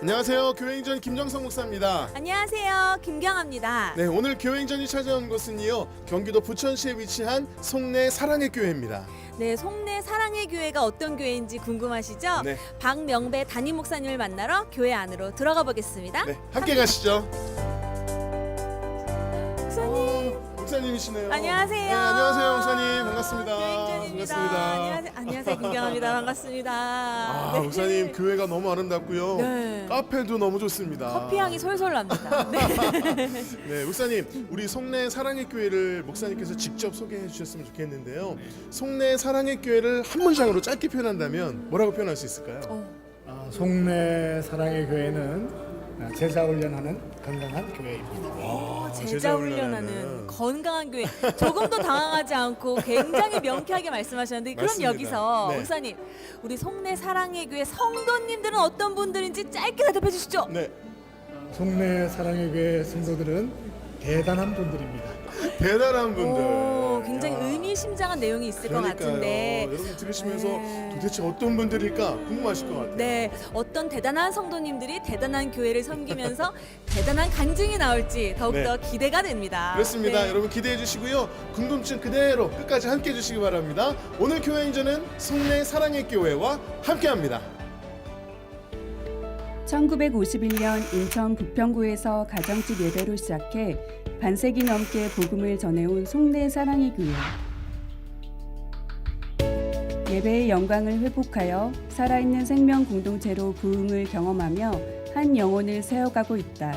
안녕하세요. 교회행전 김정성 목사입니다. 안녕하세요. 김경아입니다. 네, 오늘 교회행전이 찾아온 곳은요, 경기도 부천시에 위치한 송내 사랑의 교회입니다. 네, 송내 사랑의 교회가 어떤 교회인지 궁금하시죠? 네. 박명배 담임 목사님을 만나러 교회 안으로 들어가 보겠습니다. 네, 함께 가시죠. 목사님. 목사님이시네요. 안녕하세요. 네, 안녕하세요, 목사님. 반갑습니다. 교회행전입니다. 반갑습니다. 안녕하세요. 김경아입니다. 반갑습니다. 네. 목사님 교회가 너무 아름답고요. 네. 카페도 너무 좋습니다. 커피 향이 솔솔 납니다. 네. 네, 목사님, 우리 송내 사랑의 교회를 목사님께서 직접 소개해 주셨으면 좋겠는데요. 송내 사랑의 교회를 한 문장으로 짧게 표현한다면 뭐라고 표현할 수 있을까요? 송내 사랑의 교회는 제자 훈련하는 건강한 교회입니다. 제자 훈련하는 건강한 교회. 조금도 당황하지 않고 굉장히 명쾌하게 말씀하셨는데, 그럼 맞습니다. 여기서 네. 목사님, 우리 송내 사랑의 교회 성도님들은 어떤 분들인지 짧게 대답해 주시죠. 네, 송내 사랑의 교회 성도들은 대단한 분들입니다. 대단한 분들. 오, 굉장히 야. 의미심장한 내용이 있을 것 그러니까요. 같은데, 여러분 들으시면서 네. 도대체 어떤 분들일까 궁금하실 것 같아요. 네, 어떤 대단한 성도님들이 대단한 교회를 섬기면서 대단한 간증이 나올지 더욱더 기대가 됩니다. 그렇습니다. 네. 여러분 기대해 주시고요. 궁금증 그대로 끝까지 함께 해 주시기 바랍니다. 오늘 교회행전은 송내 사랑의 교회와 함께합니다. 1951년 인천 부평구에서 가정집 예배로 시작해 반세기 넘게 복음을 전해온 송내 사랑의 교회. 예배의 영광을 회복하여 살아있는 생명 공동체로 부흥을 경험하며 한 영혼을 세워가고 있다.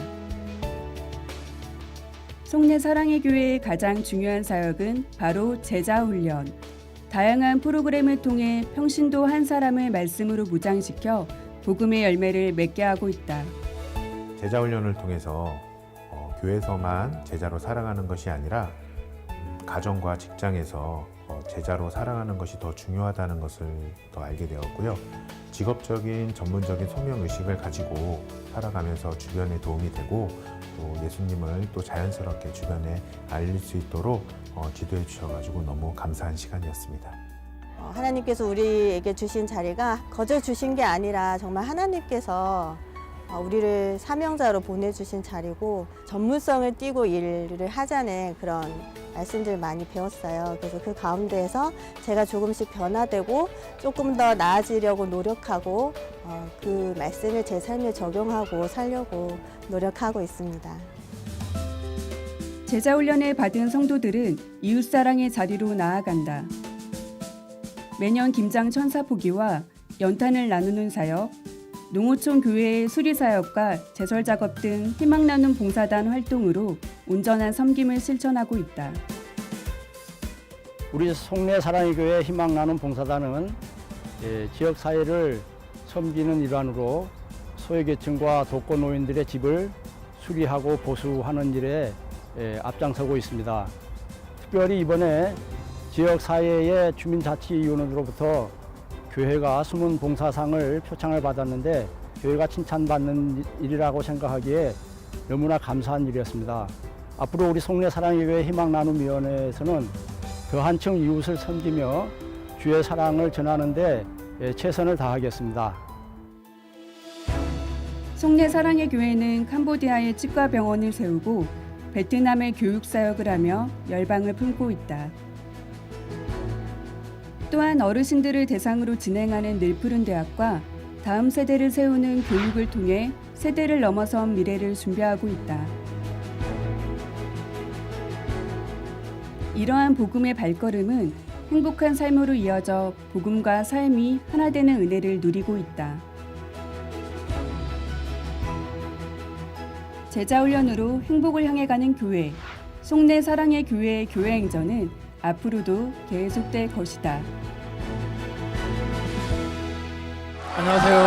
송내 사랑의 교회의 가장 중요한 사역은 바로 제자 훈련. 다양한 프로그램을 통해 평신도 한 사람을 말씀으로 무장시켜 복음의 열매를 맺게 하고 있다. 제자 훈련을 통해서 교회에서만 제자로 살아가는 것이 아니라 가정과 직장에서 제자로 살아가는 것이 더 중요하다는 것을 더 알게 되었고요. 직업적인 전문적인 소명의식을 가지고 살아가면서 주변에 도움이 되고 또 예수님을 또 자연스럽게 주변에 알릴 수 있도록 지도해 주셔가지고 너무 감사한 시간이었습니다. 하나님께서 우리에게 주신 자리가 거저 주신 게 아니라 정말 하나님께서 우리를 사명자로 보내주신 자리고 전문성을 띠고 일을 하자는 그런 말씀들 많이 배웠어요. 그래서 그 가운데에서 제가 조금씩 변화되고 조금 더 나아지려고 노력하고 그 말씀을 제 삶에 적용하고 살려고 노력하고 있습니다. 제자 훈련을 받은 성도들은 이웃사랑의 자리로 나아간다. 매년 김장 천사 포기와 연탄을 나누는 사역, 농어촌 교회의 수리 사역과 제설 작업 등 희망 나눔 봉사단 활동으로 온전한 섬김을 실천하고 있다. 우리 송내 사랑의 교회 희망 나눔 봉사단은 지역 사회를 섬기는 일환으로 소외계층과 독거노인들의 집을 수리하고 보수하는 일에 앞장서고 있습니다. 특별히 이번에 지역 사회의 주민자치위원회로부터 교회가 숨은 봉사상을 표창을 받았는데 교회가 칭찬받는 일이라고 생각하기에 너무나 감사한 일이었습니다. 앞으로 우리 송내 사랑의 교회 희망나눔위원회에서는 더 한층 이웃을 섬기며 주의 사랑을 전하는 데 최선을 다하겠습니다. 송내 사랑의 교회는 캄보디아에 치과병원을 세우고 베트남의 교육사역을 하며 열방을 품고 있다. 또한 어르신들을 대상으로 진행하는 늘푸른 대학과 다음 세대를 세우는 교육을 통해 세대를 넘어선 미래를 준비하고 있다. 이러한 복음의 발걸음은 행복한 삶으로 이어져 복음과 삶이 하나 되는 은혜를 누리고 있다. 제자 훈련으로 행복을 향해 가는 교회, 송내 사랑의 교회의 교회 행전은 앞으로도 계속될 것이다. 안녕하세요.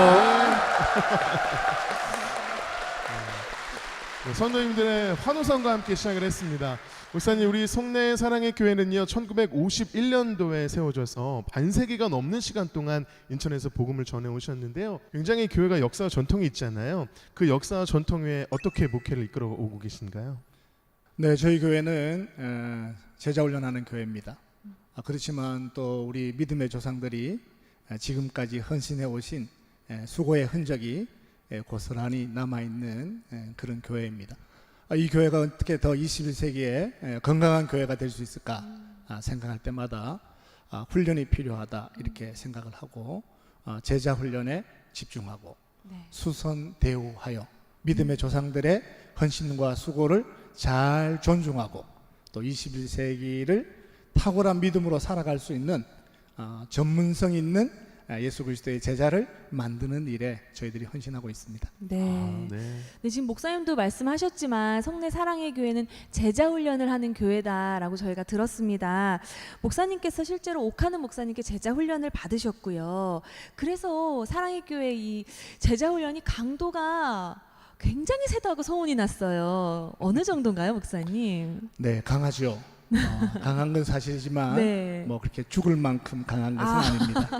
네, 선도님들의 환호성과 함께 시작을 했습니다. 목사님, 우리 송내 사랑의 교회는요 1951년도에 세워져서 반세기가 넘는 시간 동안 인천에서 복음을 전해 오셨는데요. 굉장히 교회가 역사와 전통이 있잖아요. 그 역사와 전통 외에 어떻게 목회를 이끌어 오고 계신가요? 네, 저희 교회는 제자 훈련하는 교회입니다. 그렇지만 또 우리 믿음의 조상들이 지금까지 헌신해 오신 수고의 흔적이 고스란히 남아있는 그런 교회입니다. 이 교회가 어떻게 더 21세기에 건강한 교회가 될 수 있을까 생각할 때마다 훈련이 필요하다 이렇게 생각을 하고 제자 훈련에 집중하고 네. 수선 대우하여 믿음의 조상들의 헌신과 수고를 잘 존중하고 또 21세기를 탁월한 믿음으로 살아갈 수 있는 전문성 있는 예수 그리스도의 제자를 만드는 일에 저희들이 헌신하고 있습니다. 네. 네. 네, 지금 목사님도 말씀하셨지만 성내 사랑의 교회는 제자 훈련을 하는 교회다라고 저희가 들었습니다. 목사님께서 실제로 옥하는 목사님께 제자 훈련을 받으셨고요. 그래서 사랑의 교회 이 제자 훈련이 강도가 굉장히 세다고 소문이 났어요. 어느 정도인가요, 목사님? 네, 강하죠. 강한 건 사실이지만 네. 뭐 그렇게 죽을 만큼 강한 것은 아닙니다.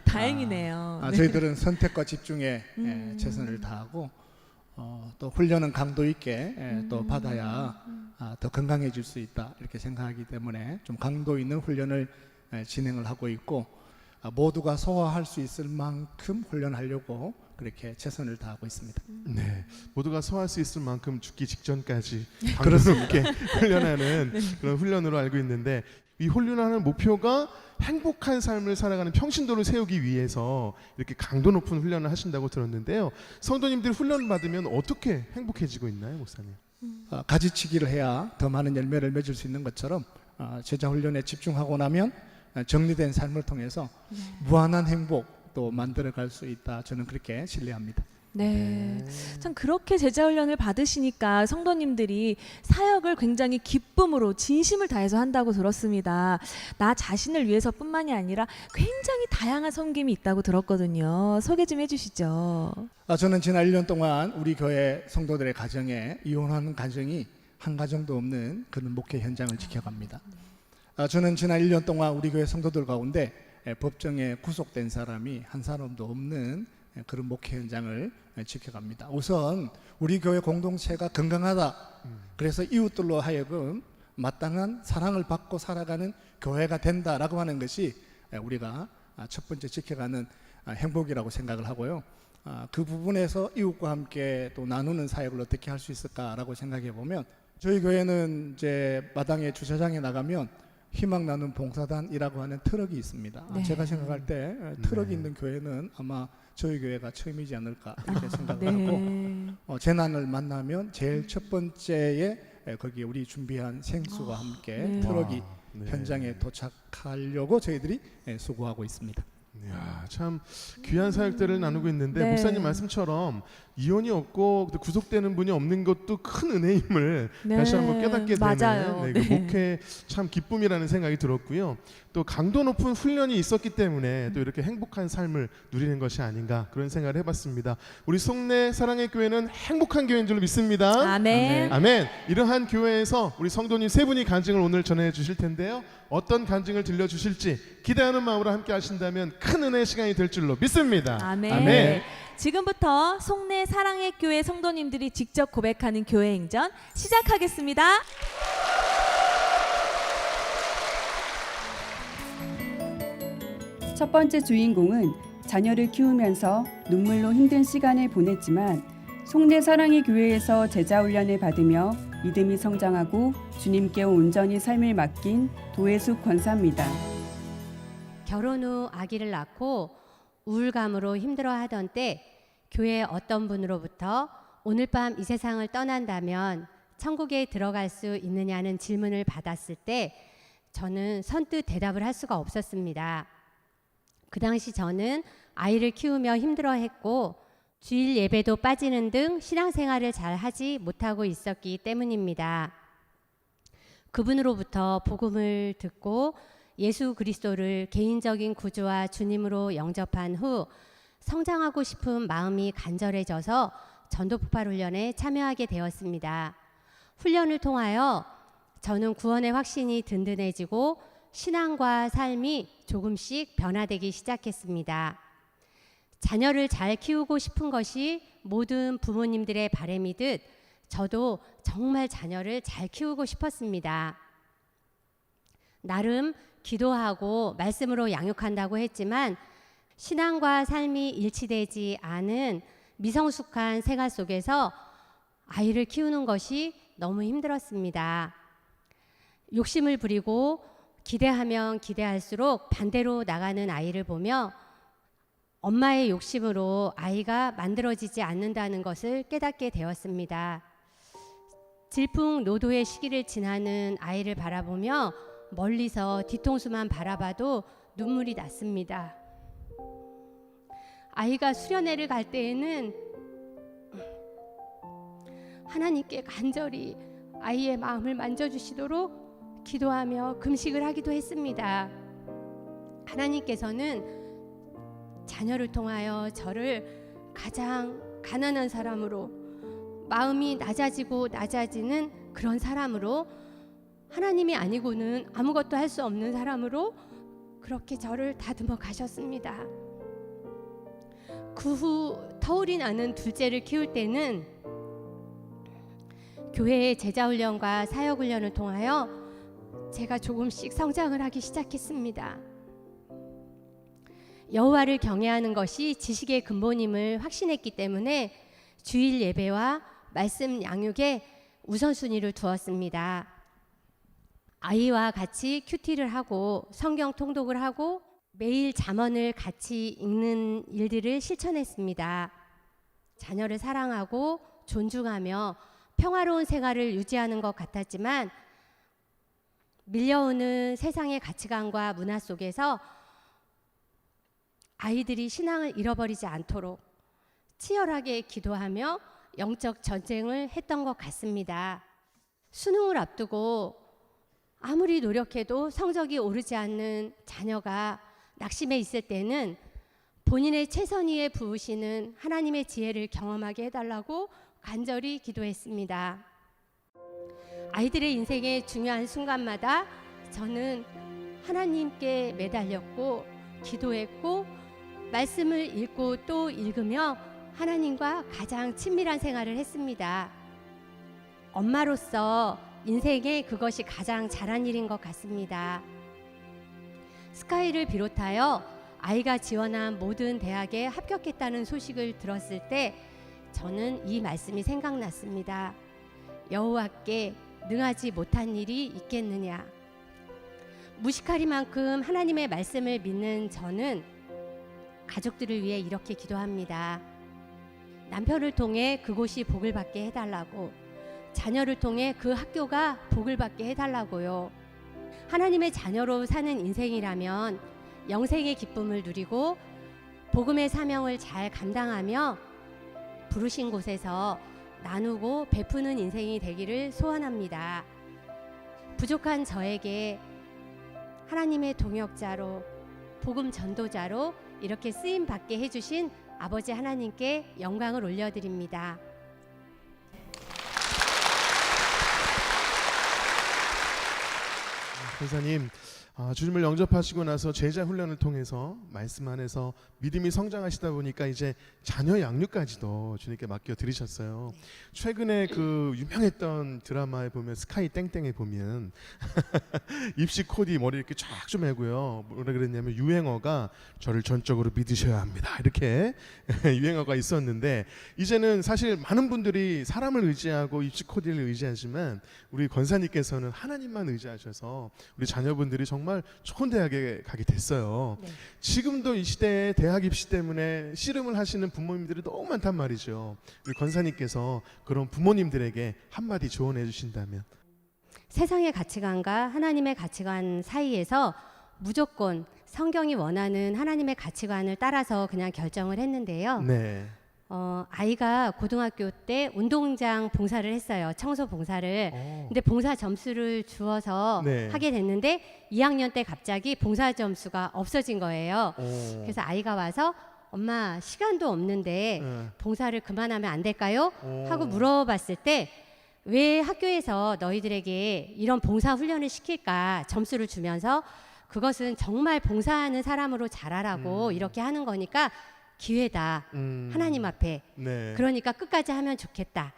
다행이네요. 네. 저희들은 선택과 집중에 최선을 다하고 또 훈련은 강도 있게 또 받아야 더 건강해질 수 있다 이렇게 생각하기 때문에 좀 강도 있는 훈련을 진행을 하고 있고 모두가 소화할 수 있을 만큼 훈련하려고 그렇게 최선을 다하고 있습니다. 네, 모두가 소화할 수 있을 만큼 죽기 직전까지 강도 높게 훈련하는 그런 훈련으로 알고 있는데 이 훈련하는 목표가 행복한 삶을 살아가는 평신도를 세우기 위해서 이렇게 강도 높은 훈련을 하신다고 들었는데요. 성도님들이 훈련을 받으면 어떻게 행복해지고 있나요, 목사님? 가지치기를 해야 더 많은 열매를 맺을 수 있는 것처럼 제자 훈련에 집중하고 나면 정리된 삶을 통해서 무한한 행복 또 만들어갈 수 있다. 저는 그렇게 신뢰합니다. 네. 참 그렇게 제자 훈련을 받으시니까 성도님들이 사역을 굉장히 기쁨으로 진심을 다해서 한다고 들었습니다. 나 자신을 위해서뿐만이 아니라 굉장히 다양한 섬김이 있다고 들었거든요. 소개 좀 해주시죠. 저는 지난 1년 동안 우리 교회 성도들의 가정에 이혼하는 가정이 한 가정도 없는 그런 목회 현장을 지켜갑니다. 저는 지난 1년 동안 우리 교회 성도들 가운데 법정에 구속된 사람이 한 사람도 없는 그런 목회 현장을 지켜갑니다. 우선 우리 교회 공동체가 건강하다. 그래서 이웃들로 하여금 마땅한 사랑을 받고 살아가는 교회가 된다라고 하는 것이 우리가 첫 번째 지켜가는 행복이라고 생각을 하고요. 그 부분에서 이웃과 함께 또 나누는 사역을 어떻게 할 수 있을까라고 생각해 보면 저희 교회는 이제 마당에 주차장에 나가면 희망 나눔 봉사단이라고 하는 트럭이 있습니다. 네. 제가 생각할 때 트럭이 있는 교회는 아마 저희 교회가 처음이지 않을까 이렇게 생각을 하고 재난을 만나면 제일 첫 번째에 거기에 우리 준비한 생수와 함께 네. 트럭이 네. 현장에 도착하려고 저희들이 수고하고 있습니다. 이야, 참 귀한 사역들을 나누고 있는데 네. 목사님 말씀처럼 이혼이 없고 또 구속되는 분이 없는 것도 큰 은혜임을 네. 다시 한번 깨닫게 맞아요. 되는 그 네. 목회 참 기쁨이라는 생각이 들었고요. 또 강도 높은 훈련이 있었기 때문에 또 이렇게 행복한 삶을 누리는 것이 아닌가 그런 생각을 해봤습니다. 우리 송내 사랑의 교회는 행복한 교회인 줄 믿습니다. 아멘. 아멘. 이러한 교회에서 우리 성도님 세 분이 간증을 오늘 전해 주실 텐데요. 어떤 간증을 들려 주실지 기대하는 마음으로 함께 하신다면 큰 은혜의 시간이 될 줄로 믿습니다. 아멘. 아멘. 지금부터 송내 사랑의 교회 성도님들이 직접 고백하는 교회 행전 시작하겠습니다. 첫 번째 주인공은 자녀를 키우면서 눈물로 힘든 시간을 보냈지만 송내 사랑의 교회에서 제자 훈련을 받으며 믿음이 성장하고 주님께 온전히 삶을 맡긴 도혜숙 권사입니다. 결혼 후 아기를 낳고 우울감으로 힘들어하던 때 교회 어떤 분으로부터 오늘 밤 이 세상을 떠난다면 천국에 들어갈 수 있느냐는 질문을 받았을 때 저는 선뜻 대답을 할 수가 없었습니다. 그 당시 저는 아이를 키우며 힘들어했고 주일 예배도 빠지는 등 신앙생활을 잘 하지 못하고 있었기 때문입니다. 그분으로부터 복음을 듣고 예수 그리스도를 개인적인 구주와 주님으로 영접한 후 성장하고 싶은 마음이 간절해져서 전도 폭발 훈련에 참여하게 되었습니다. 훈련을 통하여 저는 구원의 확신이 든든해지고 신앙과 삶이 조금씩 변화되기 시작했습니다. 자녀를 잘 키우고 싶은 것이 모든 부모님들의 바람이듯 저도 정말 자녀를 잘 키우고 싶었습니다. 나름 기도하고 말씀으로 양육한다고 했지만 신앙과 삶이 일치되지 않은 미성숙한 생활 속에서 아이를 키우는 것이 너무 힘들었습니다. 욕심을 부리고 기대하면 기대할수록 반대로 나가는 아이를 보며 엄마의 욕심으로 아이가 만들어지지 않는다는 것을 깨닫게 되었습니다. 질풍노도의 시기를 지나는 아이를 바라보며 멀리서 뒤통수만 바라봐도 눈물이 났습니다. 아이가 수련회를 갈 때에는 하나님께 간절히 아이의 마음을 만져주시도록 기도하며 금식을 하기도 했습니다. 하나님께서는 자녀를 통하여 저를 가장 가난한 사람으로, 마음이 낮아지고 낮아지는 그런 사람으로, 하나님이 아니고는 아무것도 할 수 없는 사람으로 그렇게 저를 다듬어 가셨습니다. 그 후 터울이 나는 둘째를 키울 때는 교회의 제자훈련과 사역훈련을 통하여 제가 조금씩 성장을 하기 시작했습니다. 여호와를 경외하는 것이 지식의 근본임을 확신했기 때문에 주일 예배와 말씀 양육에 우선순위를 두었습니다. 아이와 같이 큐티를 하고 성경 통독을 하고 매일 잠언을 같이 읽는 일들을 실천했습니다. 자녀를 사랑하고 존중하며 평화로운 생활을 유지하는 것 같았지만 밀려오는 세상의 가치관과 문화 속에서 아이들이 신앙을 잃어버리지 않도록 치열하게 기도하며 영적 전쟁을 했던 것 같습니다. 수능을 앞두고 아무리 노력해도 성적이 오르지 않는 자녀가 낙심해 있을 때는 본인의 최선위에 부으시는 하나님의 지혜를 경험하게 해달라고 간절히 기도했습니다. 아이들의 인생의 중요한 순간마다 저는 하나님께 매달렸고 기도했고 말씀을 읽고 또 읽으며 하나님과 가장 친밀한 생활을 했습니다. 엄마로서 인생에 그것이 가장 잘한 일인 것 같습니다. 스카이를 비롯하여 아이가 지원한 모든 대학에 합격했다는 소식을 들었을 때 저는 이 말씀이 생각났습니다. 여호와께 능하지 못한 일이 있겠느냐. 무식하리만큼 하나님의 말씀을 믿는 저는 가족들을 위해 이렇게 기도합니다. 남편을 통해 그곳이 복을 받게 해달라고, 자녀를 통해 그 학교가 복을 받게 해달라고요. 하나님의 자녀로 사는 인생이라면 영생의 기쁨을 누리고 복음의 사명을 잘 감당하며 부르신 곳에서 나누고 베푸는 인생이 되기를 소원합니다. 부족한 저에게 하나님의 동역자로, 복음 전도자로 이렇게 쓰임 받게 해주신 아버지 하나님께 영광을 올려드립니다. 권사님, 주님을 영접하시고 나서 제자 훈련을 통해서 말씀 안에서 믿음이 성장하시다 보니까 이제 자녀 양육까지도 주님께 맡겨 드리셨어요. 최근에 그 유명했던 드라마에 보면 스카이 땡땡에 보면 입시 코디 머리 이렇게 쫙 좀 해고요. 뭐라 그랬냐면 유행어가 저를 전적으로 믿으셔야 합니다. 이렇게 유행어가 있었는데 이제는 사실 많은 분들이 사람을 의지하고 입시 코디를 의지하지만 우리 권사님께서는 하나님만 의지하셔서 우리 자녀분들이 정말 좋은 대학에 가게 됐어요. 네. 지금도 이 시대에 대학 입시 때문에 씨름을 하시는 부모님들이 너무 많단 말이죠. 우리 권사님께서 그런 부모님들에게 한마디 조언해 주신다면. 세상의 가치관과 하나님의 가치관 사이에서 무조건 성경이 원하는 하나님의 가치관을 따라서 그냥 결정을 했는데요. 네. 아이가 고등학교 때 운동장 봉사를 했어요. 청소 봉사를. 근데 봉사 점수를 주어서 네. 하게 됐는데 2학년 때 갑자기 봉사 점수가 없어진 거예요. 그래서 아이가 와서 엄마 시간도 없는데 봉사를 그만하면 안 될까요? 하고 물어봤을 때 왜 학교에서 너희들에게 이런 봉사 훈련을 시킬까? 점수를 주면서 그것은 정말 봉사하는 사람으로 자라라고 이렇게 하는 거니까 기회다. 하나님 앞에. 네. 그러니까 끝까지 하면 좋겠다.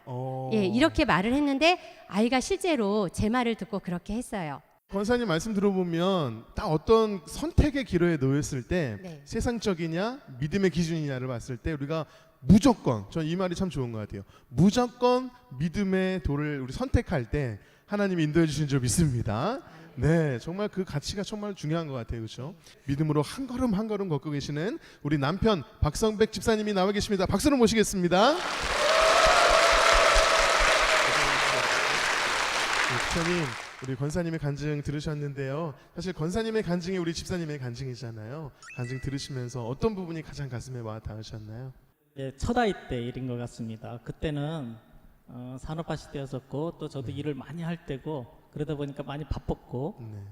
예, 이렇게 말을 했는데 아이가 실제로 제 말을 듣고 그렇게 했어요. 권사님 말씀 들어보면 딱 어떤 선택의 기로에 놓였을 때 네. 세상적이냐 믿음의 기준이냐를 봤을 때 우리가 무조건, 전 이 말이 참 좋은 것 같아요. 무조건 믿음의 도를 우리 선택할 때 하나님이 인도해 주신 줄 믿습니다. 네, 정말 그 가치가 정말 중요한 것 같아요, 그렇죠? 믿음으로 한 걸음 한 걸음 걷고 계시는 우리 남편 박성백 집사님이 나와 계십니다. 박수로 모시겠습니다. 집사님, 우리 권사님의 간증 들으셨는데요. 사실 권사님의 간증이 우리 집사님의 간증이잖아요. 간증 들으시면서 어떤 부분이 가장 가슴에 와 닿으셨나요? 예, 첫 아이 때 일인 것 같습니다. 그때는 산업화 시대였었고 또 저도 일을 많이 할 때고 그러다 보니까 많이 바빴고 네.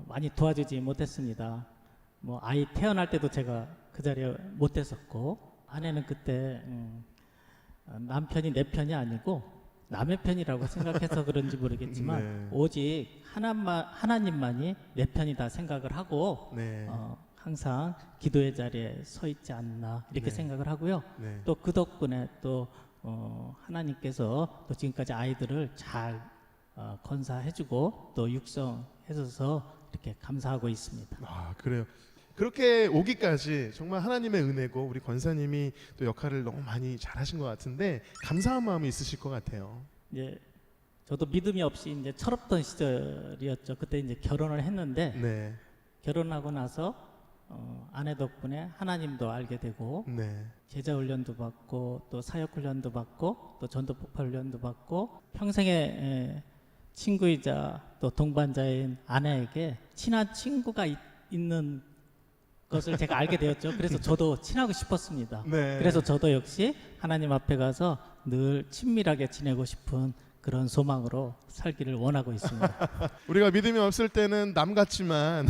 많이 도와주지 못했습니다. 뭐 아이 태어날 때도 제가 그 자리에 못했었고 아내는 그때 남편이 내 편이 아니고 남의 편이라고 생각해서 그런지 모르겠지만 네. 오직 하나님만이 내 편이다 생각을 하고 네. 항상 기도의 자리에 서 있지 않나 이렇게 네. 생각을 생각을 하고요. 네. 또 그 덕분에 또 하나님께서 또 지금까지 아이들을 잘 건사해주고 또 육성해줘서 이렇게 감사하고 있습니다. 아, 그래요. 그렇게 오기까지 정말 하나님의 은혜고 우리 권사님이 또 역할을 너무 많이 잘하신 것 같은데 감사한 마음이 있으실 것 같아요. 이제 저도 믿음이 없이 이제 철없던 시절이었죠. 그때 이제 결혼을 했는데 네, 결혼하고 나서 아내 덕분에 하나님도 알게 되고 네, 제자 훈련도 받고 또 사역 훈련도 받고 또 전도 폭발 훈련도 받고 평생의 친구이자 또 동반자인 아내에게 친한 친구가 있는 것을 제가 알게 되었죠. 그래서 저도 친하고 싶었습니다. 네. 그래서 저도 역시 하나님 앞에 가서 늘 친밀하게 지내고 싶은 그런 소망으로 살기를 원하고 있습니다. 우리가 믿음이 없을 때는 남 같지만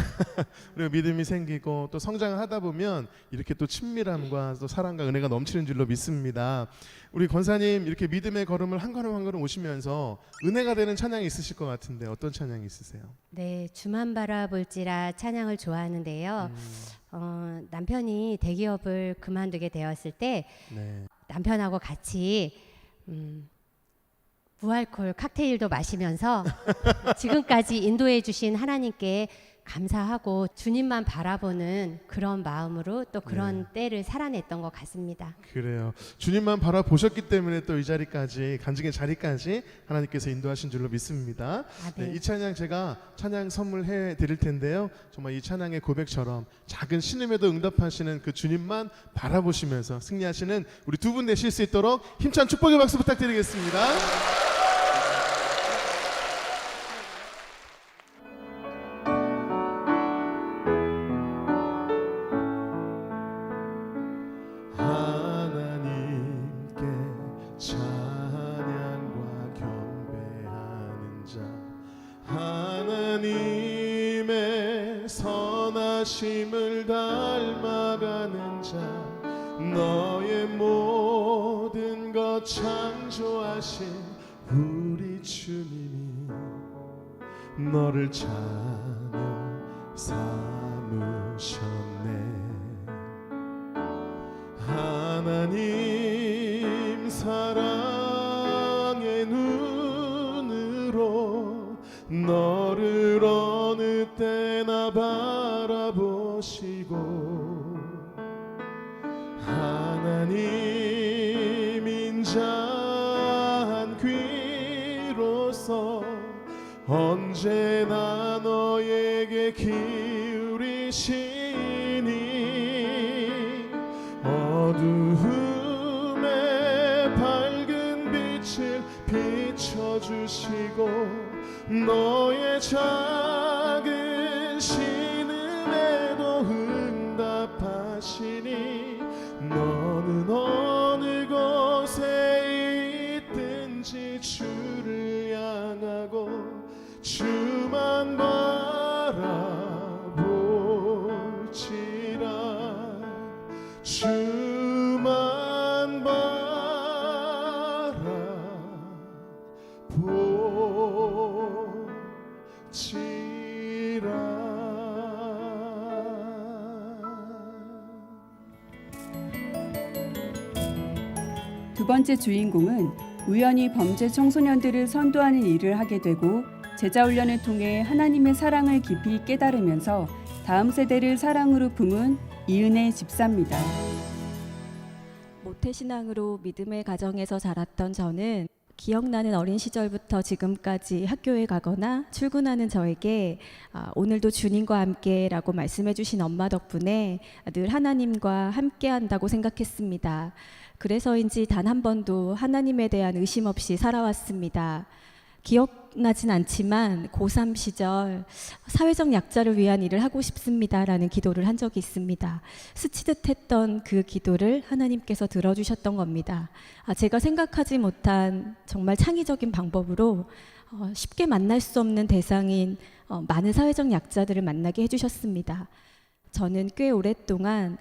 우리가 믿음이 생기고 또 성장을 하다 보면 이렇게 또 친밀함과 또 사랑과 은혜가 넘치는 줄로 믿습니다. 우리 권사님 이렇게 믿음의 걸음을 한 걸음 한 걸음 오시면서 은혜가 되는 찬양이 있으실 것 같은데 어떤 찬양이 있으세요? 네, 주만 바라볼지라 찬양을 좋아하는데요. 남편이 대기업을 그만두게 되었을 때 네. 남편하고 같이 무알콜 칵테일도 마시면서 지금까지 인도해 주신 하나님께 감사하고 주님만 바라보는 그런 마음으로 또 그런 때를 살아냈던 것 같습니다. 그래요. 주님만 바라보셨기 때문에 또 이 자리까지 간증의 자리까지 하나님께서 인도하신 줄로 믿습니다. 네. 네, 이 찬양 제가 찬양 선물해 드릴 텐데요. 정말 이 찬양의 고백처럼 작은 신음에도 응답하시는 그 주님만 바라보시면서 승리하시는 우리 두 분 되실 수 있도록 힘찬 축복의 박수 부탁드리겠습니다. 하나님께 찬양과 경배하는 자 하나님의 선하심을 닮아가는 자 너의 모든 것 창조하신 우리 주님이 너를 자녀 삼으셨네. 하나님 사랑의 눈으로 너를 어느 때나 바라보시고 하나님 인자한 귀로서 언제나 너에게 기울이시니 어두움에 밝은 빛을 비춰주시고 너의 작은 신음에도 응답하시니 너는 어느 곳에 있든지 주를 향하고 주만 바라볼지라 주만 바라볼지라. 두 번째 주인공은 우연히 범죄 청소년들을 선도하는 일을 하게 되고 제자 훈련을 통해 하나님의 사랑을 깊이 깨달으면서 다음 세대를 사랑으로 품은 이은혜 집사입니다. 모태신앙으로 믿음의 가정에서 자랐던 저는 기억나는 어린 시절부터 지금까지 학교에 가거나 출근하는 저에게 오늘도 주님과 함께라고 말씀해 주신 엄마 덕분에 늘 하나님과 함께한다고 생각했습니다. 그래서인지 단 한 번도 하나님에 대한 의심 없이 살아왔습니다. 기억나진 않지만 고3 시절 사회적 약자를 위한 일을 하고 싶습니다라는 기도를 한 적이 있습니다. 스치듯 했던 그 기도를 하나님께서 들어주셨던 겁니다. 제가 생각하지 못한 정말 창의적인 방법으로 쉽게 만날 수 없는 대상인 많은 사회적 약자들을 만나게 해주셨습니다. 저는 꽤 오랫동안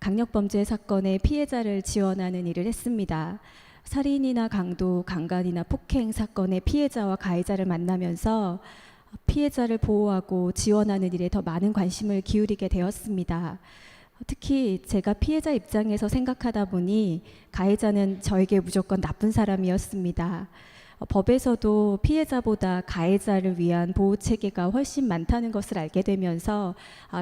강력범죄 사건의 피해자를 지원하는 일을 했습니다. 살인이나 강도, 강간이나 폭행 사건의 피해자와 가해자를 만나면서 피해자를 보호하고 지원하는 일에 더 많은 관심을 기울이게 되었습니다. 특히 제가 피해자 입장에서 생각하다 보니 가해자는 저에게 무조건 나쁜 사람이었습니다. 법에서도 피해자보다 가해자를 위한 보호 체계가 훨씬 많다는 것을 알게 되면서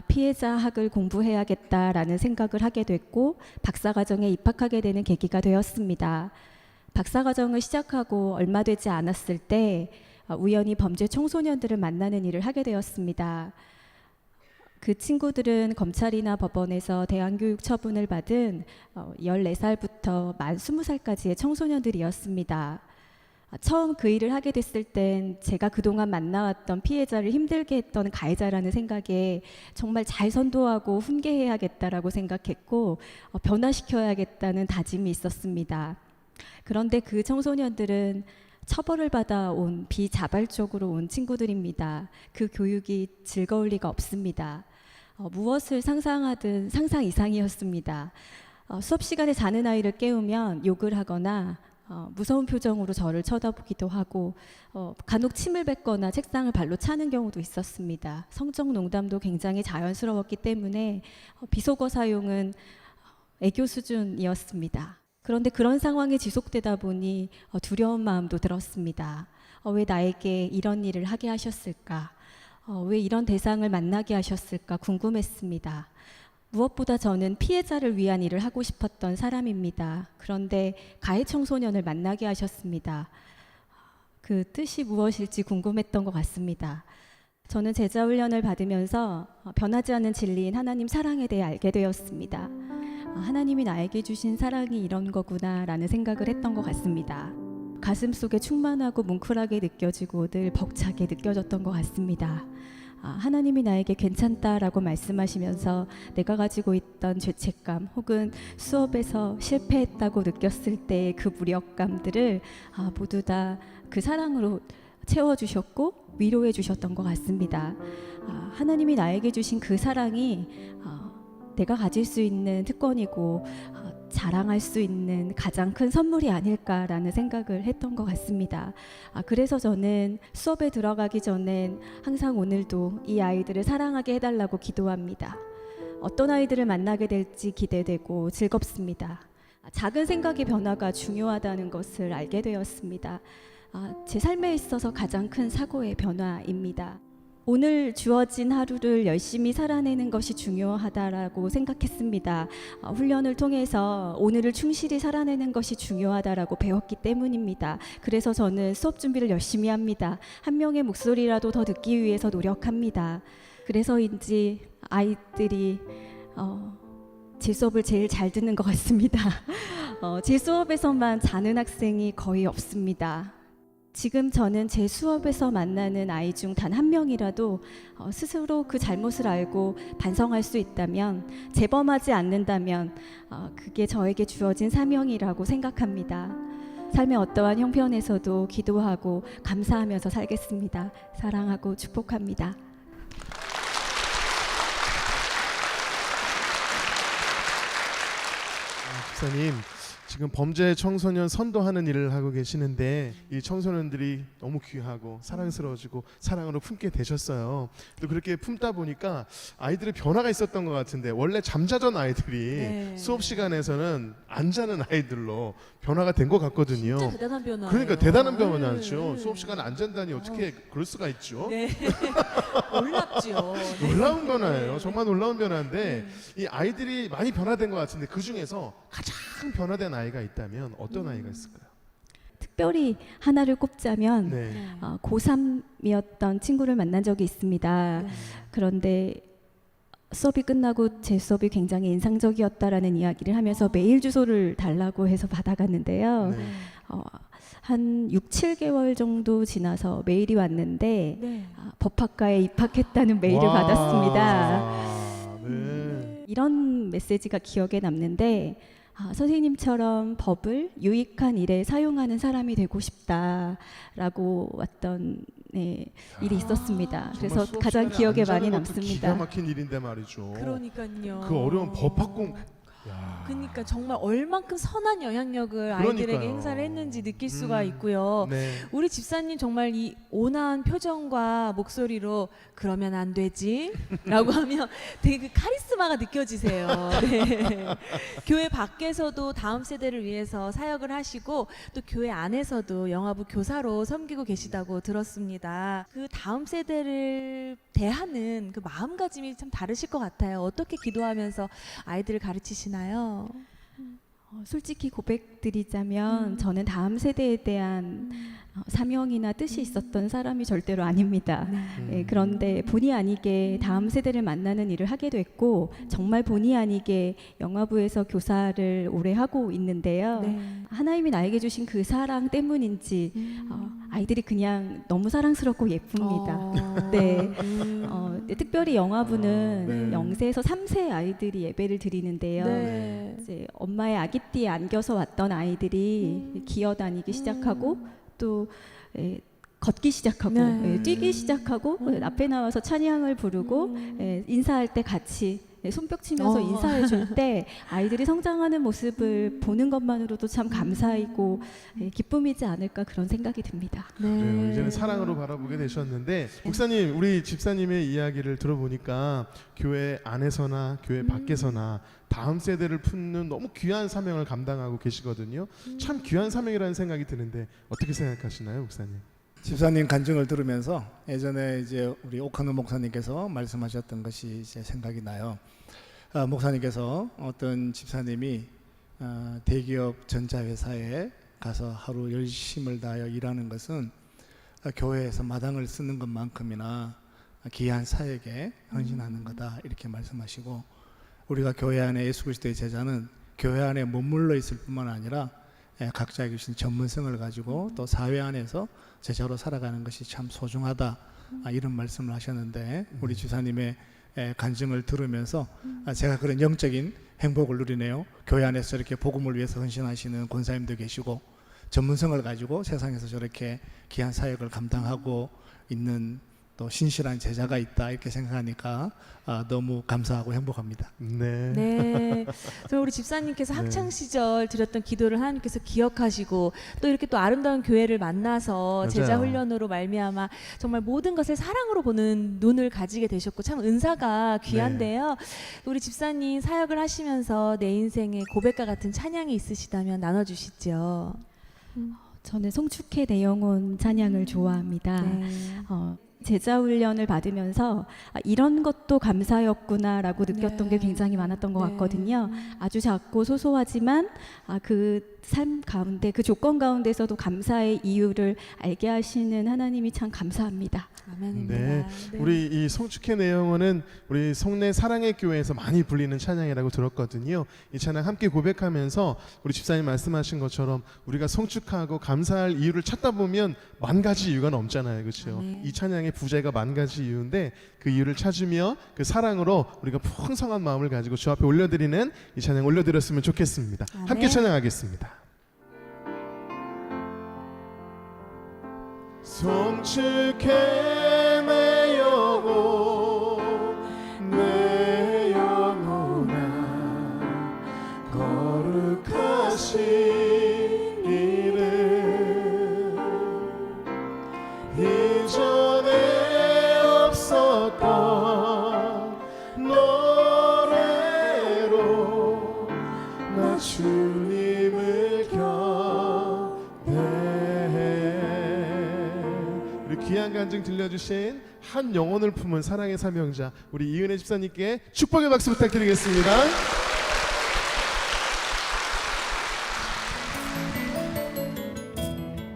피해자 학을 공부해야겠다라는 생각을 하게 됐고 박사과정에 입학하게 되는 계기가 되었습니다. 박사과정을 시작하고 얼마 되지 않았을 때 우연히 범죄 청소년들을 만나는 일을 하게 되었습니다. 그 친구들은 검찰이나 법원에서 대안교육 처분을 받은 14살부터 만 20살까지의 청소년들이었습니다. 처음 그 일을 하게 됐을 땐 제가 그동안 만나왔던 피해자를 힘들게 했던 가해자라는 생각에 정말 잘 선도하고 훈계해야겠다라고 생각했고 변화시켜야겠다는 다짐이 있었습니다. 그런데 그 청소년들은 처벌을 받아온 비자발적으로 온 친구들입니다. 그 교육이 즐거울 리가 없습니다. 무엇을 상상하든 상상 이상이었습니다. 수업 시간에 자는 아이를 깨우면 욕을 하거나 무서운 표정으로 저를 쳐다보기도 하고 간혹 침을 뱉거나 책상을 발로 차는 경우도 있었습니다. 성적 농담도 굉장히 자연스러웠기 때문에 비속어 사용은 애교 수준이었습니다. 그런데 그런 상황이 지속되다 보니 두려운 마음도 들었습니다. 왜 나에게 이런 일을 하게 하셨을까? 왜 이런 대상을 만나게 하셨을까 궁금했습니다. 무엇보다 저는 피해자를 위한 일을 하고 싶었던 사람입니다. 그런데 가해 청소년을 만나게 하셨습니다. 그 뜻이 무엇일지 궁금했던 것 같습니다. 저는 제자 훈련을 받으면서 변하지 않는 진리인 하나님 사랑에 대해 알게 되었습니다. 하나님이 나에게 주신 사랑이 이런 거구나라는 생각을 했던 것 같습니다. 가슴 속에 충만하고 뭉클하게 느껴지고 늘 벅차게 느껴졌던 것 같습니다. 하나님이 나에게 괜찮다라고 말씀하시면서 내가 가지고 있던 죄책감 혹은 수업에서 실패했다고 느꼈을 때의 그 무력감들을 모두 다 그 사랑으로 채워주셨고 위로해 주셨던 것 같습니다. 하나님이 나에게 주신 그 사랑이 내가 가질 수 있는 특권이고 자랑할 수 있는 가장 큰 선물이 아닐까라는 생각을 했던 것 같습니다. 그래서 저는 수업에 들어가기 전엔 항상 오늘도 이 아이들을 사랑하게 해달라고 기도합니다. 어떤 아이들을 만나게 될지 기대되고 즐겁습니다. 작은 생각의 변화가 중요하다는 것을 알게 되었습니다. 제 삶에 있어서 가장 큰 사고의 변화입니다. 오늘 주어진 하루를 열심히 살아내는 것이 중요하다라고 생각했습니다. 훈련을 통해서 오늘을 충실히 살아내는 것이 중요하다라고 배웠기 때문입니다. 그래서 저는 수업 준비를 열심히 합니다. 한 명의 목소리라도 더 듣기 위해서 노력합니다. 그래서인지 아이들이 제 수업을 제일 잘 듣는 것 같습니다. 제 수업에서만 자는 학생이 거의 없습니다. 지금 저는 제 수업에서 만나는 아이 중 단 한 명이라도 스스로 그 잘못을 알고 반성할 수 있다면, 재범하지 않는다면 그게 저에게 주어진 사명이라고 생각합니다. 삶의 어떠한 형편에서도 기도하고 감사하면서 살겠습니다. 사랑하고 축복합니다. 집사님, 지금 범죄 청소년 선도하는 일을 하고 계시는데 이 청소년들이 너무 귀하고 사랑스러워지고 사랑으로 품게 되셨어요. 또 그렇게 품다 보니까 아이들의 변화가 있었던 것 같은데, 원래 잠자던 아이들이 수업 시간에서는 안 자는 아이들로 변화가 된 것 같거든요. 진짜 대단한 변화. 그러니까 대단한 변화죠. 수업 시간에 안 잔다니 어떻게 그럴 수가 있죠? 네. 놀랍죠. 네. 놀라운 변화예요. 정말 놀라운 변화인데 이 아이들이 많이 변화된 것 같은데 그 중에서 가장 변화된 아이가 있다면 어떤 아이가 있을까요? 특별히 하나를 꼽자면 네. 고3이었던 친구를 만난 적이 있습니다. 네. 그런데 수업이 끝나고 제 수업이 굉장히 인상적이었다라는 이야기를 하면서 메일 주소를 달라고 해서 받아갔는데요. 네. 한 6, 7개월 정도 지나서 메일이 왔는데 네. 법학과에 입학했다는 메일을 와. 받았습니다. 네. 이런 메시지가 기억에 남는데 선생님처럼 법을 유익한 일에 사용하는 사람이 되고 싶다라고 왔던 일이 있었습니다. 그래서 정말 수업 가장 시간에 기억에 안 자는 많이 것도 남습니다. 기가 막힌 일인데 말이죠. 그러니까요. 그 어려운 법학공. 야. 그러니까 정말 얼만큼 선한 영향력을 아이들에게 그러니까요. 행사를 했는지 느낄 수가 있고요. 네. 우리 집사님 정말 이 온화한 표정과 목소리로 그러면 안 되지? 라고 하면 되게 그 카리스마가 느껴지세요. 네. 교회 밖에서도 다음 세대를 위해서 사역을 하시고 또 교회 안에서도 영화부 교사로 섬기고 계시다고 들었습니다. 그 다음 세대를 대하는 그 마음가짐이 참 다르실 것 같아요. 어떻게 기도하면서 아이들을 가르치시나요? 솔직히 고백드리자면 저는 다음 세대에 대한 사명이나 뜻이 있었던 사람이 절대로 아닙니다. 그런데 본의 아니게 다음 세대를 만나는 일을 하게 됐고 정말 본의 아니게 영화부에서 교사를 오래 하고 있는데요. 네. 하나님이 나에게 주신 그 사랑 때문인지 아이들이 그냥 너무 사랑스럽고 예쁩니다. 네. 특별히 영화부는 네. 0세에서 3세 아이들이 예배를 드리는데요. 네. 이제 엄마의 아기띠에 안겨서 왔던 아이들이 기어다니기 시작하고 또 걷기 시작하고 네. 뛰기 시작하고 앞에 나와서 찬양을 부르고 인사할 때 같이 손뼉 치면서 인사해 줄 때 아이들이 성장하는 모습을 보는 것만으로도 참 감사이고 기쁨이지 않을까 그런 생각이 듭니다. 그래요. 이제는 사랑으로 바라보게 되셨는데 목사님, 우리 집사님의 이야기를 들어보니까 교회 안에서나 교회 밖에서나 다음 세대를 품는 너무 귀한 사명을 감당하고 계시거든요. 참 귀한 사명이라는 생각이 드는데 어떻게 생각하시나요, 목사님? 집사님 간증을 들으면서 예전에 이제 우리 오카노 목사님께서 말씀하셨던 것이 이제 생각이 나요. 목사님께서 어떤 집사님이 대기업 전자회사에 가서 하루 열심을 다하여 일하는 것은 교회에서 마당을 쓰는 것만큼이나 귀한 사역에 헌신하는 거다 이렇게 말씀하시고, 우리가 교회 안에 예수 그리스도의 제자는 교회 안에 머물러 있을 뿐만 아니라 각자에게 주신 전문성을 가지고 또 사회 안에서 제자로 살아가는 것이 참 소중하다, 이런 말씀을 하셨는데 우리 주사님의 간증을 들으면서 제가 그런 영적인 행복을 누리네요. 교회 안에서 이렇게 복음을 위해서 헌신하시는 권사님도 계시고 전문성을 가지고 세상에서 저렇게 귀한 사역을 감당하고 있는 또 신실한 제자가 있다 이렇게 생각하니까 너무 감사하고 행복합니다. 네. 네. 그럼 우리 집사님께서 학창 시절 드렸던 기도를 하나님께서 기억하시고 또 이렇게 또 아름다운 교회를 만나서 맞아요. 제자 훈련으로 말미암아 정말 모든 것을 사랑으로 보는 눈을 가지게 되셨고 참 은사가 귀한데요. 우리 집사님 사역을 하시면서 내 인생에 고백과 같은 찬양이 있으시다면 나눠주시죠. 저는 송축회 내 영혼 찬양을 좋아합니다. 네. 제자 훈련을 받으면서 이런 것도 감사였구나라고 느꼈던 네. 게 굉장히 많았던 것 네. 같거든요. 아주 작고 소소하지만 그 삶 가운데 그 조건 가운데서도 감사의 이유를 알게 하시는 하나님이 참 감사합니다. 아멘입니다. 네. 우리 이 송축회 내용은 우리 송내 사랑의 교회에서 많이 불리는 찬양이라고 들었거든요. 이 찬양 함께 고백하면서 우리 집사님 말씀하신 것처럼 우리가 송축하고 감사할 이유를 찾다 보면 만 가지 이유가 넘잖아요, 그렇죠? 이 찬양의 부제가 만 가지 이유인데 그 이유를 찾으며 그 사랑으로 우리가 풍성한 마음을 가지고 주 앞에 올려드리는 이 찬양 올려드렸으면 좋겠습니다. 아멘. 함께 찬양하겠습니다. 송축해 내 영혼 내 영혼아 거룩하신 이름 이전에 없었던 노래로 나 주님을 경배해. 우리 귀한 대한 간증 들려주신 한 영혼을 품은 사랑의 사명자 우리 이은혜 집사님께 축복의 박수 부탁드리겠습니다.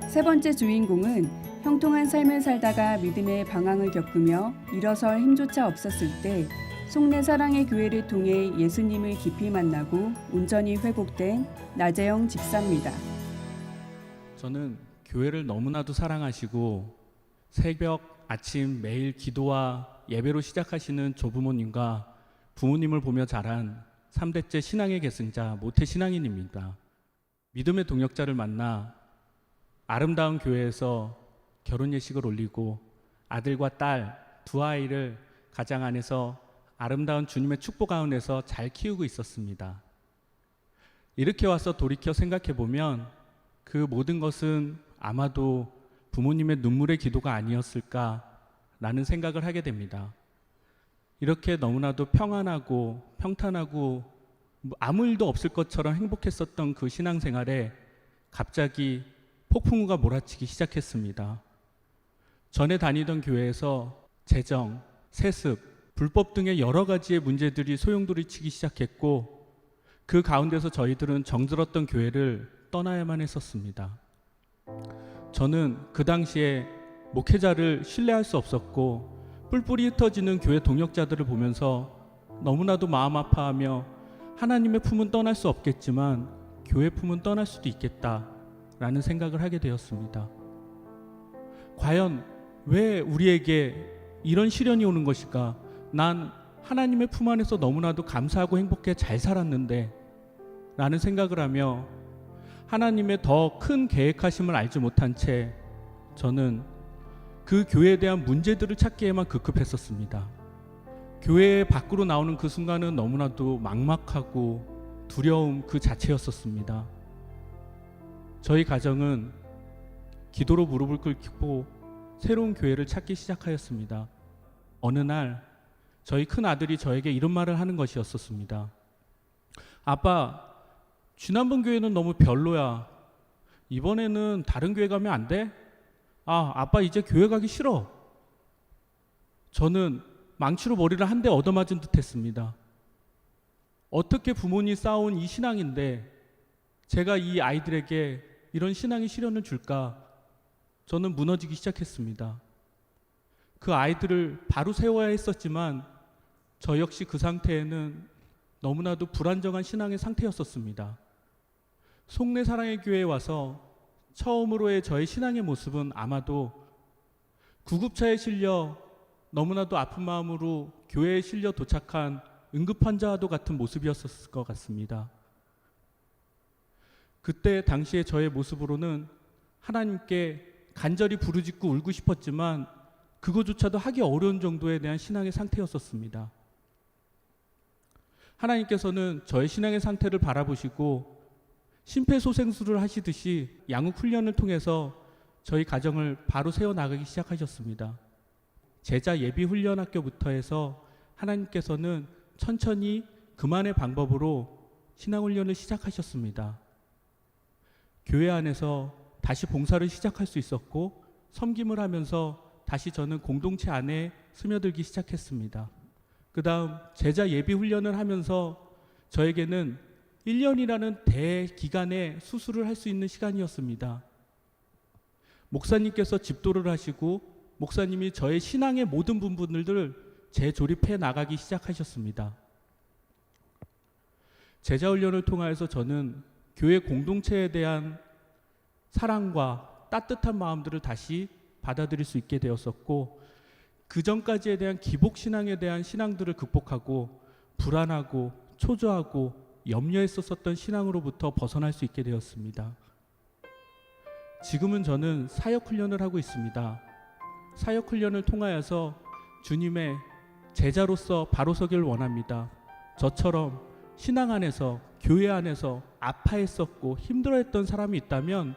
세 번째 주인공은 형통한 삶을 살다가 믿음의 방황을 겪으며 일어설 힘조차 없었을 때 속내 사랑의 교회를 통해 예수님을 깊이 만나고 온전히 회복된 나재영 집사입니다. 저는 교회를 너무나도 사랑하시고 새벽, 아침 매일 기도와 예배로 시작하시는 조부모님과 부모님을 보며 자란 3대째 신앙의 계승자 모태신앙인입니다. 믿음의 동역자를 만나 아름다운 교회에서 결혼 예식을 올리고 아들과 딸 두 아이를 가장 안에서 아름다운 주님의 축복 가운데서 잘 키우고 있었습니다. 이렇게 와서 돌이켜 생각해 보면 그 모든 것은 아마도 부모님의 눈물의 기도가 아니었을까라는 생각을 하게 됩니다. 이렇게 너무나도 평안하고 평탄하고 아무 일도 없을 것처럼 행복했었던 그 신앙생활에 갑자기 폭풍우가 몰아치기 시작했습니다. 전에 다니던 교회에서 재정, 세습, 불법 등의 여러 가지의 문제들이 소용돌이치기 시작했고 그 가운데서 저희들은 정들었던 교회를 떠나야만 했었습니다. 저는 그 당시에 목회자를 신뢰할 수 없었고 뿔뿔이 흩어지는 교회 동역자들을 보면서 너무나도 마음 아파하며 하나님의 품은 떠날 수 없겠지만 교회 품은 떠날 수도 있겠다라는 생각을 하게 되었습니다. 과연 왜 우리에게 이런 시련이 오는 것일까? 난 하나님의 품 안에서 너무나도 감사하고 행복해 잘 살았는데 라는 생각을 하며 하나님의 더 큰 계획하심을 알지 못한 채 저는 그 교회에 대한 문제들을 찾기에만 급급했었습니다. 교회 밖으로 나오는 그 순간은 너무나도 막막하고 두려움 그 자체였었습니다. 저희 가정은 기도로 무릎을 꿇고 새로운 교회를 찾기 시작하였습니다. 어느 날 저희 큰 아들이 저에게 이런 말을 하는 것이었습니다. 아빠, 지난번 교회는 너무 별로야. 이번에는 다른 교회 가면 안 돼? 아빠 이제 교회 가기 싫어. 저는 망치로 머리를 한 대 얻어맞은 듯 했습니다. 어떻게 부모님 쌓아온 이 신앙인데 제가 이 아이들에게 이런 신앙의 시련을 줄까? 저는 무너지기 시작했습니다. 그 아이들을 바로 세워야 했었지만 저 역시 그 상태에는 너무나도 불안정한 신앙의 상태였었습니다. 속내 사랑의 교회에 와서 처음으로의 저의 신앙의 모습은 아마도 구급차에 실려 너무나도 아픈 마음으로 교회에 실려 도착한 응급환자와도 같은 모습이었을 것 같습니다. 그때 당시에 저의 모습으로는 하나님께 간절히 부르짖고 울고 싶었지만 그거조차도 하기 어려운 정도에 대한 신앙의 상태였었습니다. 하나님께서는 저의 신앙의 상태를 바라보시고 심폐소생술을 하시듯이 양육 훈련을 통해서 저희 가정을 바로 세워나가기 시작하셨습니다. 제자 예비 훈련 학교부터 해서 하나님께서는 천천히 그만의 방법으로 신앙 훈련을 시작하셨습니다. 교회 안에서 다시 봉사를 시작할 수 있었고 섬김을 하면서 다시 저는 공동체 안에 스며들기 시작했습니다. 그 다음 제자 예비 훈련을 하면서 저에게는 1년이라는 대기간에 수술을 할 수 있는 시간이었습니다. 목사님께서 집도를 하시고 목사님이 저의 신앙의 모든 부분들을 재조립해 나가기 시작하셨습니다. 제자 훈련을 통하여서 저는 교회 공동체에 대한 사랑과 따뜻한 마음들을 다시 받아들일 수 있게 되었었고 그 전까지에 대한 기복신앙에 대한 신앙들을 극복하고 불안하고 초조하고 염려했었던 신앙으로부터 벗어날 수 있게 되었습니다. 지금은 저는 사역훈련을 하고 있습니다. 사역훈련을 통하여서 주님의 제자로서 바로 서기를 원합니다. 저처럼 신앙 안에서 교회 안에서 아파했었고 힘들어했던 사람이 있다면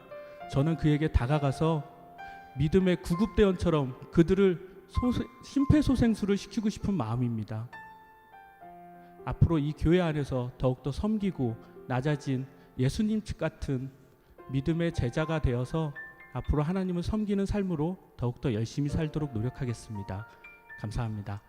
저는 그에게 다가가서 믿음의 구급대원처럼 그들을 심폐소생술을 시키고 싶은 마음입니다. 앞으로 이 교회 안에서 더욱더 섬기고 낮아진 예수님 같은 믿음의 제자가 되어서 앞으로 하나님을 섬기는 삶으로 더욱더 열심히 살도록 노력하겠습니다. 감사합니다.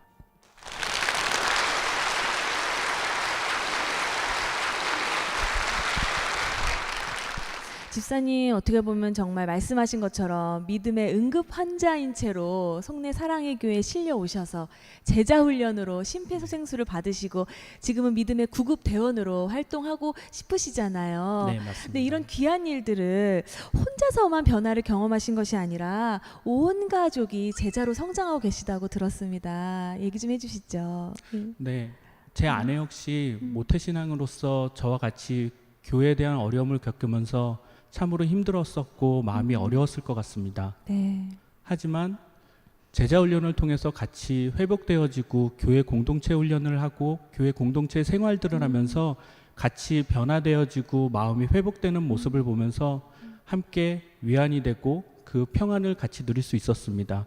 집사님 어떻게 보면 정말 말씀하신 것처럼 믿음의 응급 환자인 채로 송내 사랑의 교회에 실려 오셔서 제자 훈련으로 심폐소생술을 받으시고 지금은 믿음의 구급 대원으로 활동하고 싶으시잖아요. 네, 맞습니다. 근데 이런 귀한 일들을 혼자서만 변화를 경험하신 것이 아니라 온 가족이 제자로 성장하고 계시다고 들었습니다. 얘기 좀 해주시죠. 네, 제 아내 역시 모태신앙으로서 저와 같이 교회에 대한 어려움을 겪으면서 참으로 힘들었었고 마음이 어려웠을 것 같습니다. 네. 하지만 제자 훈련을 통해서 같이 회복되어지고 교회 공동체 훈련을 하고 교회 공동체 생활들을 하면서 같이 변화되어지고 마음이 회복되는 모습을 보면서 함께 위안이 되고 그 평안을 같이 누릴 수 있었습니다.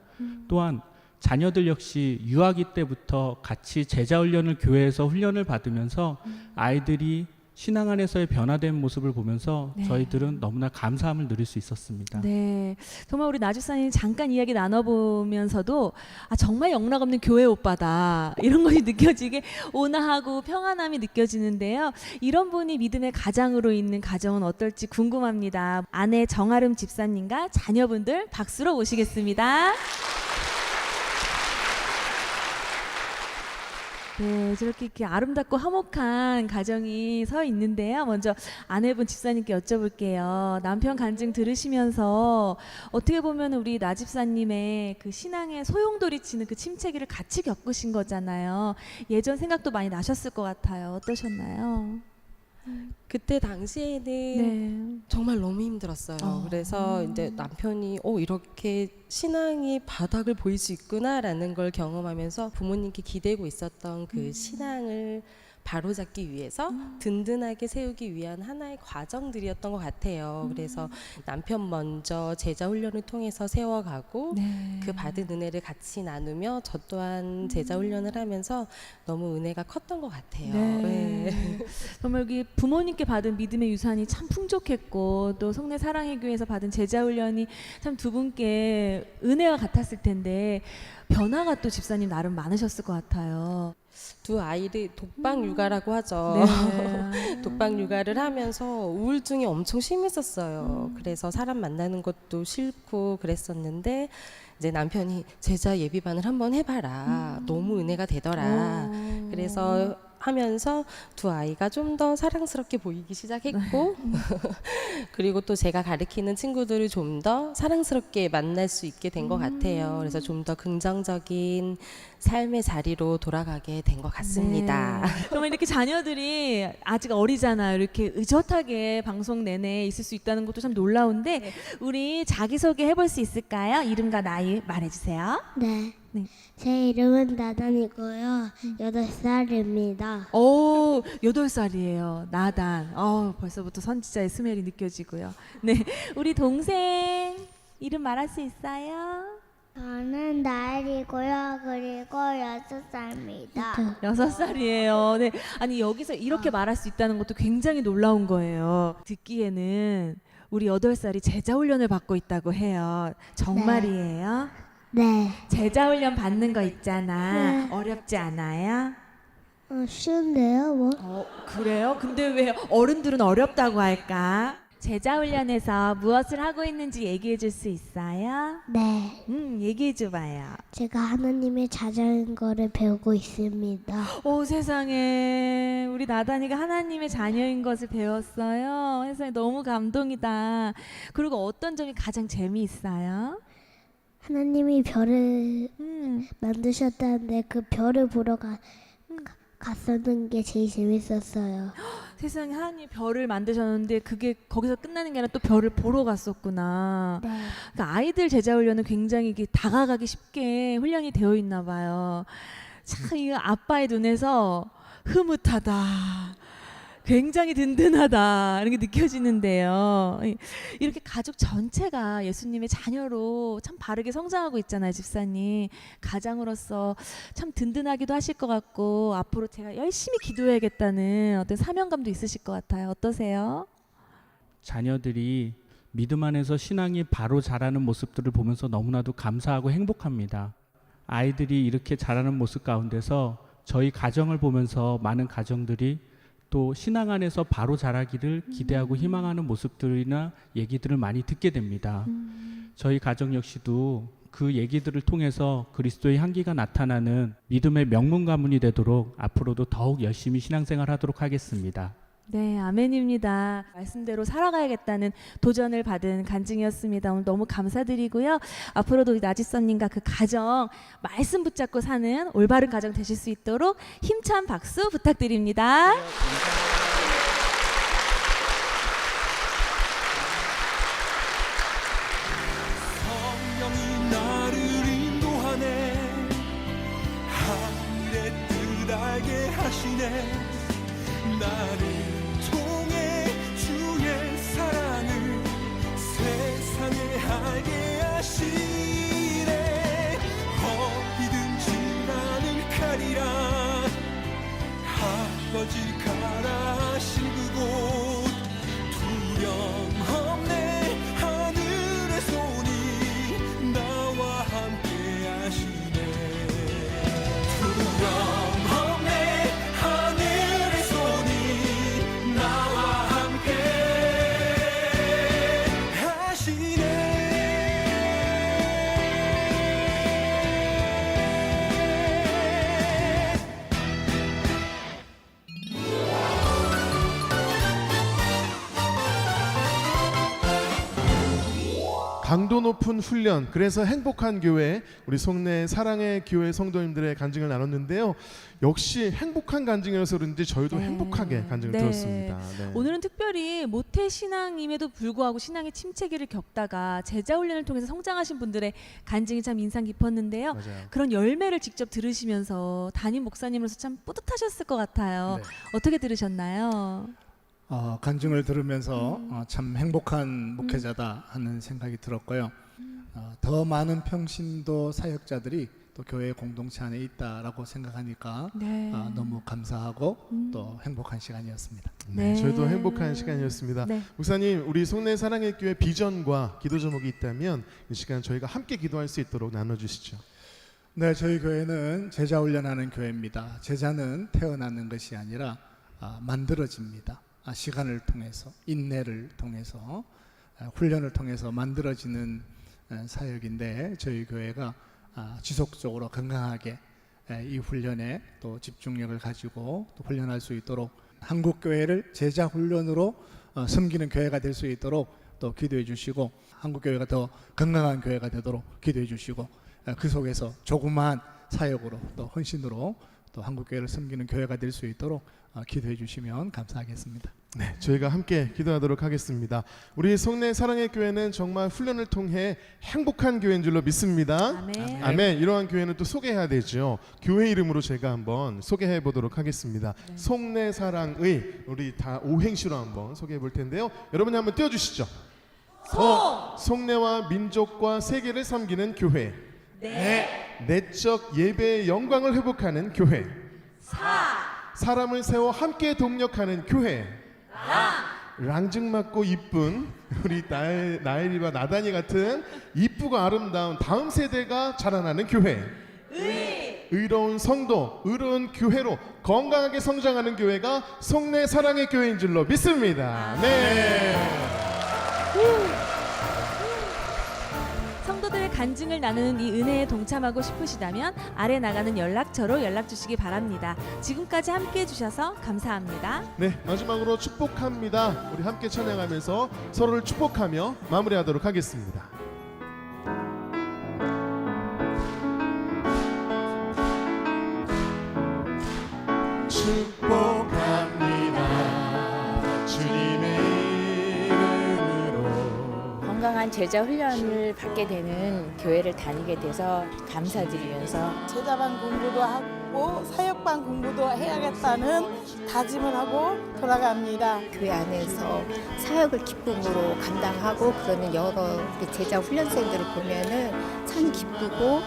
또한 자녀들 역시 유아기 때부터 같이 제자 훈련을 교회에서 훈련을 받으면서 아이들이 신앙 안에서의 변화된 모습을 보면서 네. 저희들은 너무나 감사함을 누릴 수 있었습니다. 네, 정말 우리 나주사님 잠깐 이야기 나눠보면서도 정말 영락없는 교회 오빠다 이런 것이 느껴지게 온화하고 평안함이 느껴지는데요. 이런 분이 믿음의 가장으로 있는 가정은 어떨지 궁금합니다. 아내 정아름 집사님과 자녀분들 박수로 모시겠습니다. 네, 저렇게 이렇게 아름답고 화목한 가정이 서 있는데요. 먼저 아내분 집사님께 여쭤볼게요. 남편 간증 들으시면서 어떻게 보면 우리 나 집사님의 그 신앙의 소용돌이치는 그 침체기를 같이 겪으신 거잖아요. 예전 생각도 많이 나셨을 것 같아요. 어떠셨나요? 그때 당시에는 네. 정말 너무 힘들었어요. 그래서 이제 남편이 이렇게 신앙이 바닥을 보일 수 있구나라는 걸 경험하면서 부모님께 기대고 있었던 그 신앙을 바로잡기 위해서 든든하게 세우기 위한 하나의 과정들이었던 것 같아요. 그래서 남편 먼저 제자 훈련을 통해서 세워가고 네. 그 받은 은혜를 같이 나누며 저 또한 제자 훈련을 하면서 너무 은혜가 컸던 것 같아요. 네. 정말 여기 부모님께 받은 믿음의 유산이 참 풍족했고 또 송내 사랑의 교회에서 받은 제자 훈련이 참 두 분께 은혜와 같았을 텐데 변화가 또 집사님 나름 많으셨을 것 같아요. 두 아이를 독방 육아라고 하죠. 네. 독방 육아를 하면서 우울증이 엄청 심했었어요. 그래서 사람 만나는 것도 싫고 그랬었는데 이제 남편이 제자 예비반을 한번 해봐라. 너무 은혜가 되더라. 그래서 하면서 두 아이가 좀 더 사랑스럽게 보이기 시작했고 그리고 또 제가 가르치는 친구들을 좀 더 사랑스럽게 만날 수 있게 된 것 같아요. 그래서 좀 더 긍정적인 삶의 자리로 돌아가게 된 것 같습니다. 네. 정말 이렇게 자녀들이 아직 어리잖아요. 이렇게 의젓하게 방송 내내 있을 수 있다는 것도 참 놀라운데 우리 자기소개 해볼 수 있을까요? 이름과 나이 말해주세요. 네. 네. 제 이름은 나단이고요. 8살입니다. 오, 8살이에요. 나단. 벌써부터 선지자의 스멜이 느껴지고요. 네, 우리 동생 이름 말할 수 있어요? 저는 나엘이고요. 그리고 6살입니다. 6살이에요. 네, 아니 여기서 이렇게 말할 수 있다는 것도 굉장히 놀라운 거예요. 듣기에는 우리 8살이 제자 훈련을 받고 있다고 해요. 정말이에요? 네. 제자 훈련 받는 거 있잖아. 네. 어렵지 않아요? 쉬운데요, 뭐? 그래요? 근데 왜 어른들은 어렵다고 할까? 제자 훈련에서 무엇을 하고 있는지 얘기해 줄 수 있어요? 네. 얘기해 줘봐요. 제가 하나님의 자전거를 배우고 있습니다. 오, 세상에 우리 나단이가 하나님의 자녀인 것을 배웠어요. 세상에 너무 감동이다. 그리고 어떤 점이 가장 재미있어요? 하나님이 별을 만드셨다는데 그 별을 보러 갔었는 게 제일 재밌었어요. 세상에 하나님 별을 만드셨는데 그게 거기서 끝나는 게 아니라 또 별을 보러 갔었구나. 네. 그러니까 아이들 제자 훈련은 굉장히 이게 다가가기 쉽게 훈련이 되어 있나 봐요. 참 이 아빠의 눈에서 흐뭇하다. 굉장히 든든하다 이런 게 느껴지는데요. 이렇게 가족 전체가 예수님의 자녀로 참 바르게 성장하고 있잖아요, 집사님. 가장으로서 참 든든하기도 하실 것 같고 앞으로 제가 열심히 기도해야겠다는 어떤 사명감도 있으실 것 같아요. 어떠세요? 자녀들이 믿음 안에서 신앙이 바로 자라는 모습들을 보면서 너무나도 감사하고 행복합니다. 아이들이 이렇게 자라는 모습 가운데서 저희 가정을 보면서 많은 가정들이 또 신앙 안에서 바로 자라기를 기대하고 희망하는 모습들이나 얘기들을 많이 듣게 됩니다. 저희 가정 역시도 그 얘기들을 통해서 그리스도의 향기가 나타나는 믿음의 명문 가문이 되도록 앞으로도 더욱 열심히 신앙생활 하도록 하겠습니다. 네, 아멘입니다. 말씀대로 살아가야겠다는 도전을 받은 간증이었습니다. 오늘 너무 감사드리고요. 앞으로도 나지선님과 그 가정 말씀 붙잡고 사는 올바른 가정 되실 수 있도록 힘찬 박수 부탁드립니다. 성령이 나를 인도하네. 하늘의 뜻 알게 하시네. 나를 통해 주의 사랑을 세상에 알게 하시네. 어디든지 나는 가리라. 아버지 가라신 그곳 두려움 없네. 하늘의 손이 나와 함께 하시네. 두려움 없네. 하늘의 손이 나와 함께 하시네. 강도 높은 훈련, 그래서 행복한 교회, 우리 송내 사랑의 교회 성도님들의 간증을 나눴는데요. 역시 행복한 간증이어서 그런지 저희도 네. 행복하게 간증을 네. 들었습니다. 네. 오늘은 특별히 모태 신앙임에도 불구하고 신앙의 침체기를 겪다가 제자 훈련을 통해서 성장하신 분들의 간증이 참 인상 깊었는데요. 맞아요. 그런 열매를 직접 들으시면서 담임 목사님으로서 참 뿌듯하셨을 것 같아요. 네. 어떻게 들으셨나요? 간증을 들으면서 참 행복한 목회자다 하는 생각이 들었고요. 더 많은 평신도 사역자들이 또 교회 공동체 안에 있다라고 생각하니까 네. 너무 감사하고 또 행복한 시간이었습니다. 네, 네. 저희도 행복한 시간이었습니다. 네. 목사님, 우리 송내 사랑의 교회 비전과 기도 제목이 있다면 이 시간 저희가 함께 기도할 수 있도록 나눠주시죠. 네, 저희 교회는 제자 훈련하는 교회입니다. 제자는 태어나는 것이 아니라 만들어집니다. 시간을 통해서, 인내를 통해서, 훈련을 통해서 만들어지는 사역인데, 저희 교회가 지속적으로 건강하게 이 훈련에 또 집중력을 가지고 또 훈련할 수 있도록 한국 교회를 제자 훈련으로 섬기는 교회가 될 수 있도록 또 기도해 주시고, 한국 교회가 더 건강한 교회가 되도록 기도해 주시고, 그 속에서 조그마한 사역으로 또 헌신으로 또 한국 교회를 섬기는 교회가 될 수 있도록 기도해 주시면 감사하겠습니다. 네, 저희가 함께 기도하도록 하겠습니다. 우리 송내 사랑의 교회는 정말 훈련을 통해 행복한 교회인 줄로 믿습니다. 아멘. 아멘. 이러한 교회는 또 소개해야 되죠. 교회 이름으로 제가 한번 소개해 보도록 하겠습니다. 네. 송내 사랑의, 우리 다 오행시로 한번 소개해 볼 텐데요. 여러분이 한번 띄워주시죠. 송내와 민족과 세계를 섬기는 교회. 내적 예배의 영광을 회복하는 교회. 사람을 세워 함께 동력하는 교회. 랑증맞고 이쁜 우리 나엘이와 나단이 같은 이쁘고 아름다운 다음 세대가 자라나는 교회. 의로운 성도, 의로운 교회로 건강하게 성장하는 교회가 송내 사랑의 교회인 줄로 믿습니다. 네. 성도들의 간증을 나누는 이 은혜에 동참하고 싶으시다면 아래 나가는 연락처로 연락 주시기 바랍니다. 지금까지 함께 해주셔서 감사합니다. 네, 마지막으로 축복합니다. 우리 함께 찬양하면서 서로를 축복하며 마무리하도록 하겠습니다. 축복합니다. 주님의 이름으로. 건강한 제자 훈련을 받게 되는 교회를 다니게 돼서 감사드리면서 제자반 공부도 하고 사역반 공부도 해야겠다는 다짐을 하고 돌아갑니다. 교회 안에서 사역을 기쁨으로 감당하고 그러는 여러 우리 제자 훈련생들을 보면은 참 기쁘고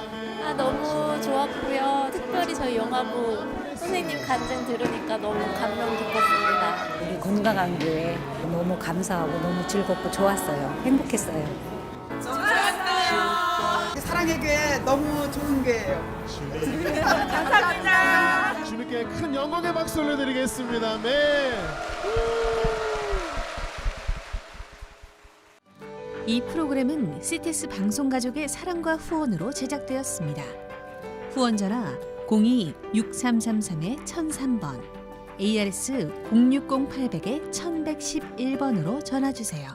너무 좋았고요. 특별히 저희 영화부 선생님과 간증 들으니까 너무 감명 깊었습니다. 우리 건강한 교회 너무 감사하고 너무 즐겁고 좋았어요. 행복했어요. 사랑의 교회 너무 좋은 교회예요. 감사합니다. 주님께 큰 영광의 박수 올려드리겠습니다. 네. 이 프로그램은 CTS 방송가족의 사랑과 후원으로 제작되었습니다. 후원 전화 02-6333-1003번, ARS 060-800-1111번으로 전화 주세요.